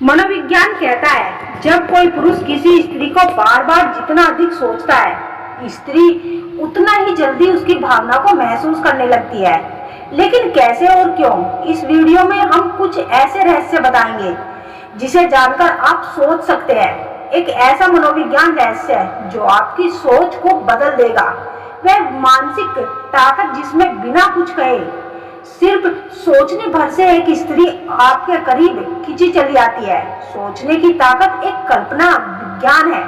मनोविज्ञान कहता है जब कोई पुरुष किसी स्त्री को बार बार जितना अधिक सोचता है, स्त्री उतना ही जल्दी उसकी भावना को महसूस करने लगती है। लेकिन कैसे और क्यों? इस वीडियो में हम कुछ ऐसे रहस्य बताएंगे जिसे जानकर आप सोच सकते हैं। एक ऐसा मनोविज्ञान रहस्य है जो आपकी सोच को बदल देगा। वह मानसिक ताकत जिसमें बिना कुछ कहे सिर्फ सोचने भर से एक स्त्री आपके करीब खींची चली आती है। सोचने की ताकत एक कल्पना विज्ञान है।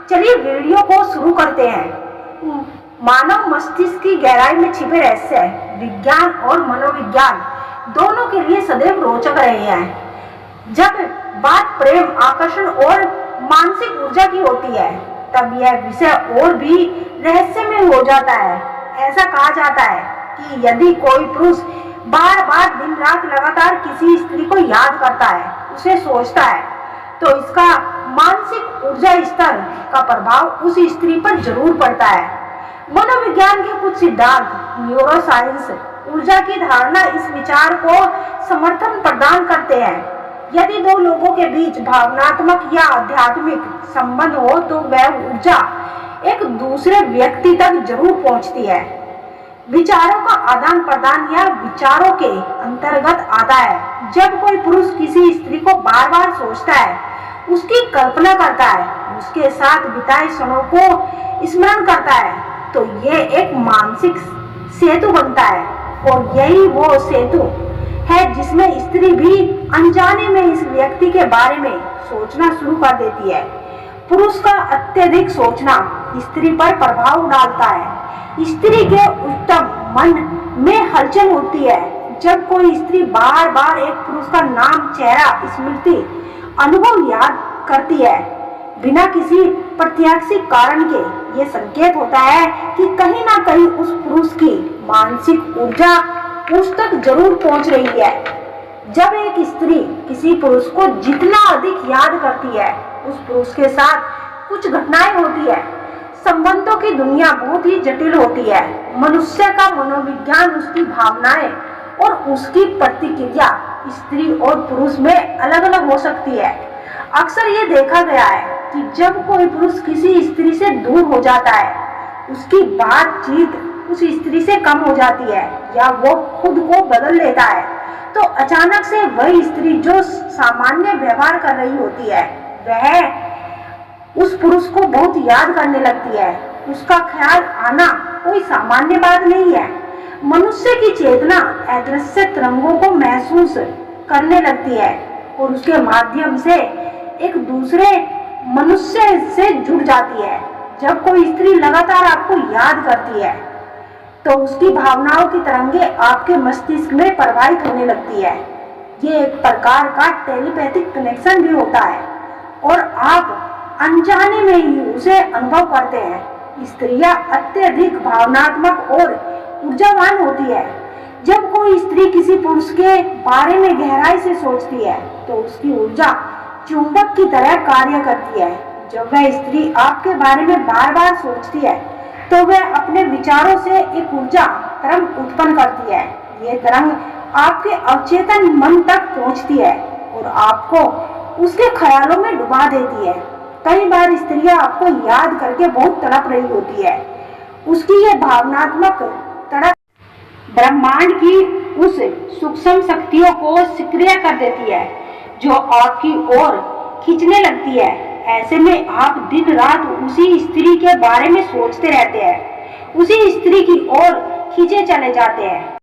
चलिए वीडियो को शुरू करते हैं। मानव मस्तिष्क की गहराई में छिपे रहस्य है। विज्ञान और मनोविज्ञान दोनों के लिए सदैव रोचक रहे हैं। जब बात प्रेम, आकर्षण और मानसिक ऊर्जा की होती है तब यह विषय और भी रहस्यमय हो जाता है। ऐसा कहा जाता है कि यदि कोई पुरुष बार बार दिन रात लगातार किसी स्त्री को याद करता है, उसे सोचता है, तो इसका मानसिक ऊर्जा स्तर का प्रभाव उस स्त्री पर जरूर पड़ता है। मनोविज्ञान के कुछ सिद्धांत, न्यूरोसाइंस, ऊर्जा की धारणा इस विचार को समर्थन प्रदान करते हैं। यदि दो लोगों के बीच भावनात्मक या आध्यात्मिक संबंध हो तो वह ऊर्जा एक दूसरे व्यक्ति तक जरूर पहुंचती है। विचारों का आदान प्रदान या विचारों के अंतर्गत आता है। जब कोई पुरुष किसी स्त्री को बार बार सोचता है, उसकी कल्पना करता है, उसके साथ बिताए क्षणों को स्मरण करता है, तो यह एक मानसिक सेतु बनता है। और यही वो सेतु है जिसमें स्त्री भी अनजाने में इस व्यक्ति के बारे में सोचना शुरू कर देती है। पुरुष का अत्यधिक सोचना स्त्री पर प्रभाव डालता है। स्त्री के उत्तम मन में हलचल होती है। जब कोई स्त्री बार बार एक पुरुष का नाम, चेहरा, स्मृति, अनुभव याद करती है बिना किसी प्रत्याशित कारण के, ये संकेत होता है कि कहीं ना कहीं उस पुरुष की मानसिक ऊर्जा उस तक जरूर पहुंच रही है। जब एक स्त्री किसी पुरुष को जितना अधिक याद करती है, उस पुरुष के साथ कुछ घटनाएं होती है। संबंधों की दुनिया बहुत ही जटिल होती है। मनुष्य का मनोविज्ञान, उसकी भावनाएं और उसकी प्रतिक्रिया स्त्री और पुरुष में अलग अलग हो सकती है। अक्सर ये देखा गया है कि जब कोई पुरुष किसी स्त्री से दूर हो जाता है, उसकी बातचीत उस स्त्री से कम हो जाती है या वो खुद को बदल लेता है, तो अचानक से वही स्त्री जो सामान्य व्यवहार कर रही होती है, वह उस पुरुष को बहुत याद करने लगती है। उसका ख्याल आना कोई सामान्य बात नहीं है। मनुष्य की चेतना अदृश्य तरंगों को महसूस करने लगती है और उसके माध्यम से एक दूसरे मनुष्य से जुड़ जाती है। जब कोई स्त्री लगातार आपको याद करती है तो उसकी भावनाओं की तरंगे आपके मस्तिष्क में प्रवाहित होने लगती है। ये एक प्रकार का टेलीपैथिक कनेक्शन भी होता है और आप अनजाने में ही उसे अनुभव करते हैं। स्त्रियां अत्यधिक भावनात्मक और ऊर्जावान होती है। जब कोई स्त्री किसी पुरुष के बारे में गहराई से सोचती है तो उसकी ऊर्जा चुंबक की तरह कार्य करती है। जब वह स्त्री आपके बारे में बार बार सोचती है तो वह अपने विचारों से एक ऊर्जा तरंग उत्पन्न करती है। ये तरंग आपके अवचेतन मन तक पहुंचती है और आपको उसके ख्यालों में डुबा देती है। कई बार स्त्रियां आपको याद करके बहुत तड़प रही होती है। उसकी यह भावनात्मक तड़प ब्रह्मांड की उस सूक्ष्म शक्तियों को सक्रिय कर देती है जो आपकी ओर खींचने लगती है। ऐसे में आप दिन रात उसी स्त्री के बारे में सोचते रहते हैं, उसी स्त्री की ओर खींचे चले जाते हैं।